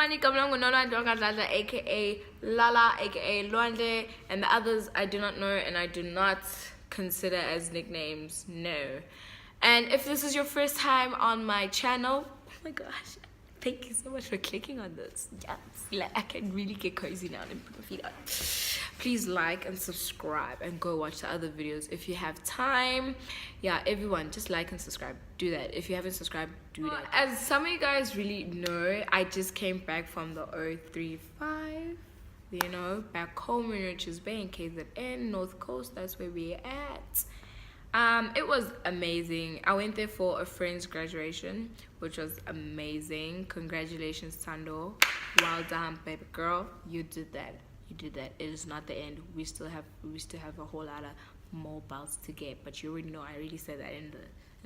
Mani Kamlangu Nola Dwagadlada, aka Lala, aka Luande, and the others I do not know and I do not consider as nicknames. No. And if this is your first time on my channel, oh my gosh, thank you so much for clicking on this. Yes, like, I can really get cozy now and put my feet up. Please like and subscribe and go watch the other videos if you have time. Yeah, everyone, just like and subscribe. Do that. If you haven't subscribed, do that. As some of you guys really know, I just came back from the 035, you know, back home in Richards Bay in KZN, North Coast. That's where we're at. It was amazing. I went there for a friend's graduation, which was amazing. Congratulations, Sando. Well done, baby girl. You did that. You did that. It is not the end. We still have a whole lot of more belts to get. But you already know I really said that in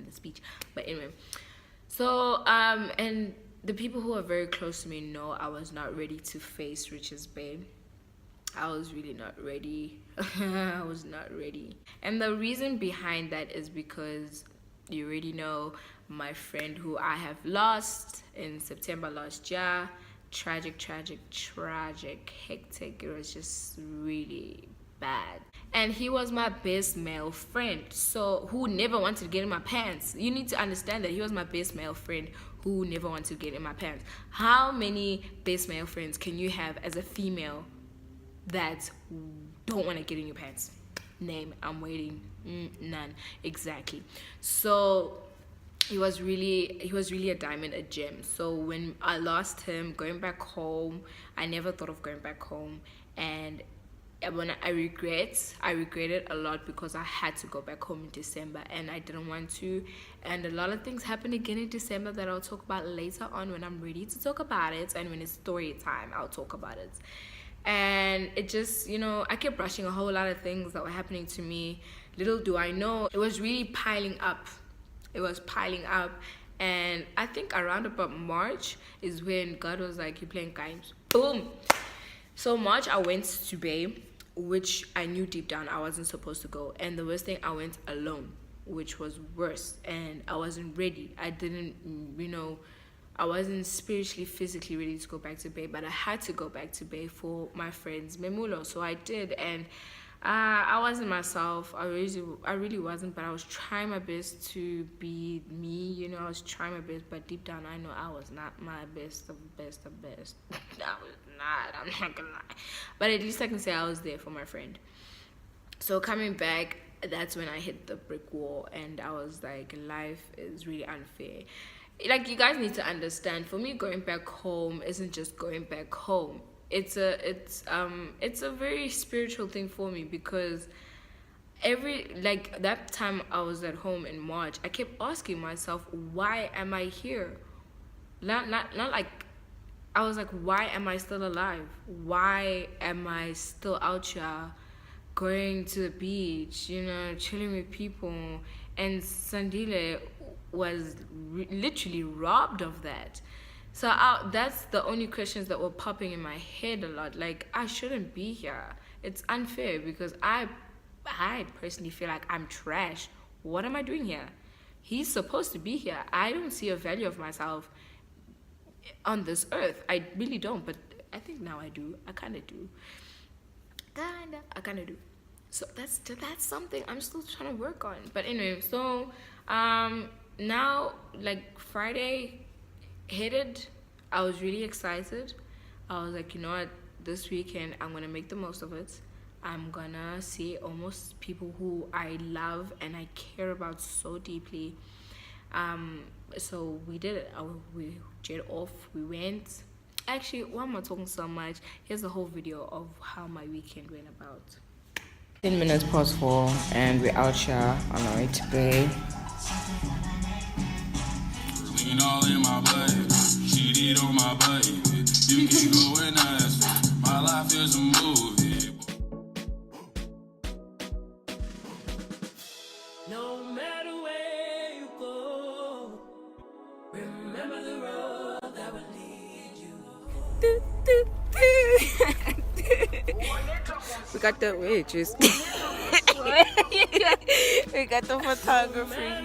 the speech. But anyway, so and the people who are very close to me know I was not ready to face Richards Bay. I was really not ready. I was not ready. And the reason behind that is because you already know my friend who I have lost in September last year. Tragic, hectic. It was just really bad. And he was my best male friend, so who never wanted to get in my pants. You need to understand that he was my best male friend who never wanted to get in my pants. How many best male friends can you have as a female that don't want to get in your pants? Name. I'm waiting. None. Exactly. So he was really a diamond, a gem. So when I lost him, going back home, I never thought of going back home. And when I regret it a lot because I had to go back home in December and I didn't want to. And a lot of things happened again in December that I'll talk about later on when I'm ready to talk about it. And when it's story time, I'll talk about it. And it just, you know, I kept brushing a whole lot of things that were happening to me. Little do I know, it was really piling up. It was piling up. And I think around about March is when God was like, you're playing games. Boom. So March, I went to Bay, which I knew deep down I wasn't supposed to go. And the worst thing, I went alone, which was worse. And I wasn't ready. I didn't, you know, I wasn't spiritually, physically ready to go back to Bay, but I had to go back to Bay for my friend's Memulo. So I did, and I wasn't myself. I really wasn't, but I was trying my best to be me. You know, I was trying my best, but deep down, I know I was not my best of best of best. I was not. I'm not gonna lie, but at least I can say I was there for my friend. So coming back, that's when I hit the brick wall, and I was like, life is really unfair. Like, you guys need to understand, for me, going back home isn't just going back home. It's a very spiritual thing for me, because that time I was at home in March, I kept asking myself, why am I here? Not like, I was like, why am I still alive? Why am I still out here going to the beach, you know, chilling with people? And Sandile was literally robbed of that. So that's the only questions that were popping in my head a lot. Like, I shouldn't be here. It's unfair because I personally feel like I'm trash. What am I doing here? He's supposed to be here. I don't see a value of myself on this earth. I really don't, but I think now I do. I kind of do. I kind of do. So that's something I'm still trying to work on. But anyway, so now, like, Friday headed, I was really excited. I was like, you know what, this weekend I'm gonna make the most of it. I'm gonna see almost people who I love and I care about so deeply. So we did it. We jet off, we went. Actually, why am I talking so much? Here's the whole video of how my weekend went about. 10 minutes past 4 and we're out here on our way to Bay. Lean all in my blood, cheated on my butt. You can go and ask, my life is a movie. No matter where you go, remember the road that will lead you. We got the witches. We got the photographer here.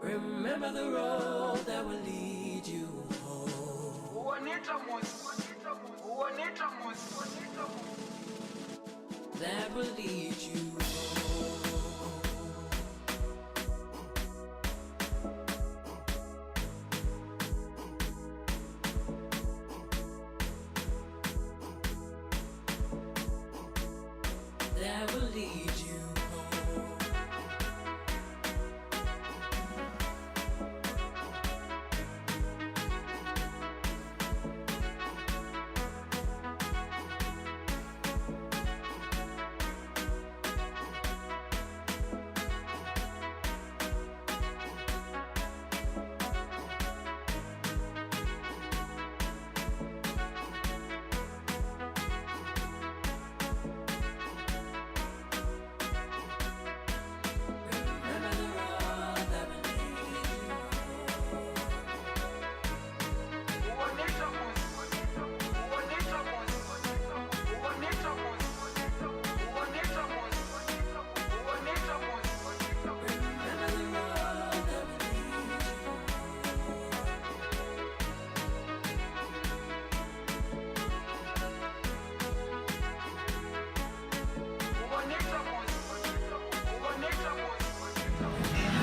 Remember the road that will lead you. That will lead you. That will lead you home.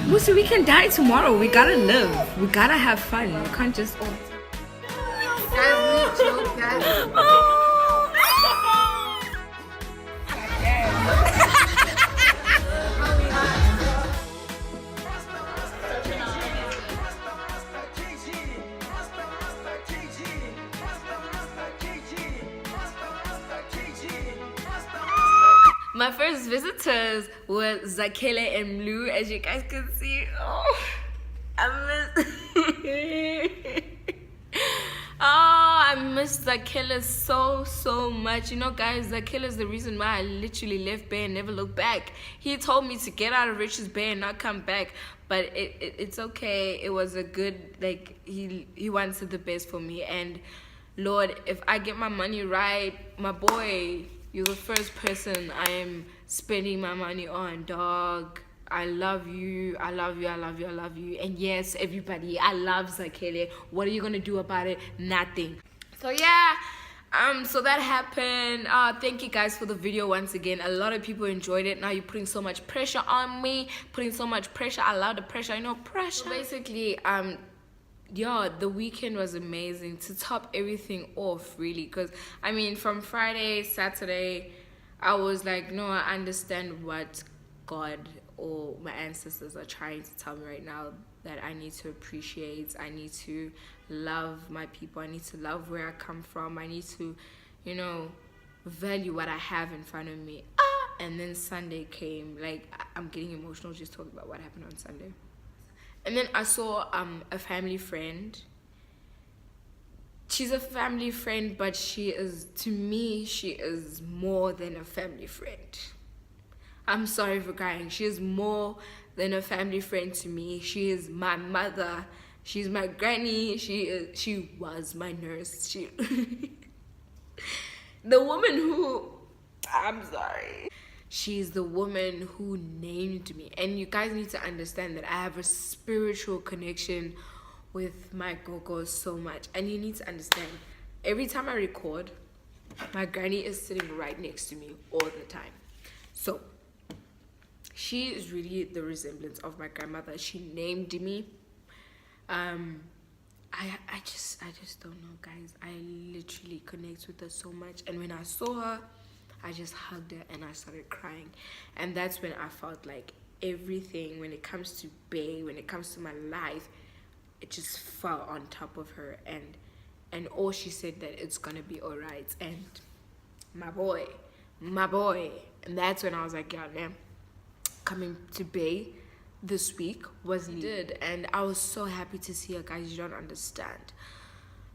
Lucy, we can die tomorrow. We gotta live. We gotta have fun. You can't just. My first visitors were Zakele and Blue, as you guys can see. Oh, I miss Zakele so much. You know, guys, Zakele is the reason why I literally left Bay and never looked back. He told me to get out of Rich's Bay and not come back, but it's okay. It was a good, like, he wanted the best for me. And Lord, if I get my money right, my boy, you're the first person I am spending my money on, dog. I love you. I love you. I love you. I love you. And yes, everybody, I love Zakele. What are you gonna do about it? Nothing. So yeah, so that happened. Thank you guys for the video once again. A lot of people enjoyed it. Now you're putting so much pressure on me, putting so much pressure. I love the pressure. I know pressure. So basically, yeah, the weekend was amazing. To top everything off, really, because I mean, from Friday, Saturday, I was like, no, I understand what God or my ancestors are trying to tell me right now, that I need to appreciate, I need to love my people, I need to love where I come from, I need to, you know, value what I have in front of me. And then Sunday came. Like, I'm getting emotional just talking about what happened on Sunday. And then I saw a family friend. She's a family friend, but she is, to me, she is more than a family friend. I'm sorry for crying. She is more than a family friend to me. She is my mother. She's my granny. She was my nurse. She the woman who, I'm sorry. She's the woman who named me. And you guys need to understand that I have a spiritual connection with my gogo so much. And you need to understand, every time I record, my granny is sitting right next to me all the time. So she is really the resemblance of my grandmother. She named me. I just don't know, guys. I literally connect with her so much. And when I saw her, I just hugged her and I started crying. And that's when I felt like everything, when it comes to Bay, when it comes to my life, it just fell on top of her. And all she said, that it's gonna be all right. And my boy. And that's when I was like, yeah, damn, coming to Bay this week was needed. And I was so happy to see her, guys. You don't understand.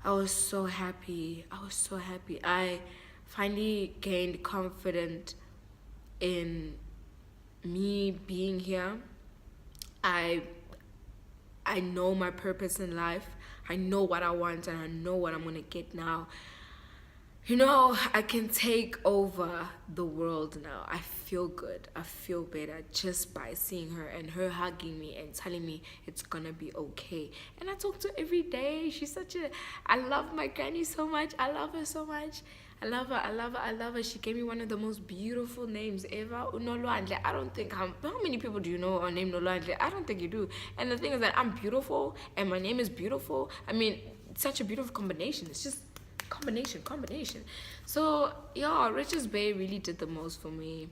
I was so happy. I finally gained confidence in me being here. I know my purpose in life. I know what I want and I know what I'm gonna get now. I can take over the world now. I feel good. I feel better just by seeing her and her hugging me and telling me it's gonna be okay. And I talk to her every day. I love my granny so much. I love her so much. I love her. I love her. I love her. She gave me one of the most beautiful names ever. Unolwandle. I don't think how many people do you know are named Unolwandle? I don't think you do. And the thing is that I'm beautiful and my name is beautiful. I mean, it's such a beautiful combination. It's just combination. So yeah, Richards Bay really did the most for me.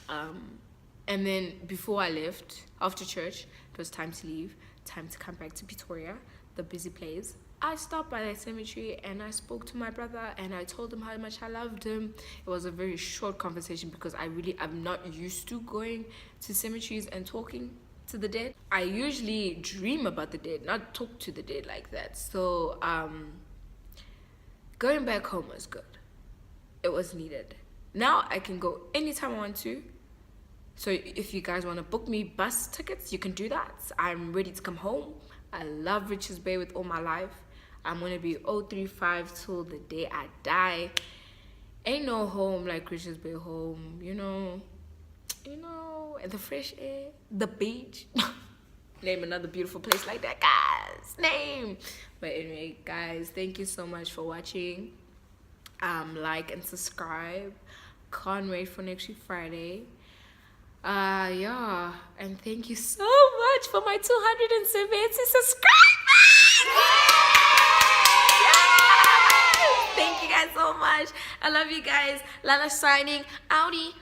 And then before I left after church, it was time to leave, time to come back to Pretoria, the busy place. I stopped by that cemetery and I spoke to my brother and I told him how much I loved him. It was a very short conversation because I'm not used to going to cemeteries and talking to the dead. I usually dream about the dead, not talk to the dead like that. So going back home was good. It was needed. Now I can go anytime I want to. So if you guys want to book me bus tickets, you can do that. I'm ready to come home. I love Richards Bay with all my life. I'm going to be 035 till the day I die. Ain't no home like Richards Bay home, and the fresh air, the beach. Name another beautiful place like that, guys. Name. But anyway, guys, thank you so much for watching. Like and subscribe. Can't wait for next week Friday. Yeah, and thank you so much for my 270 subscribers. Yes! Thank you guys so much. I love you guys. Lana signing. Outie.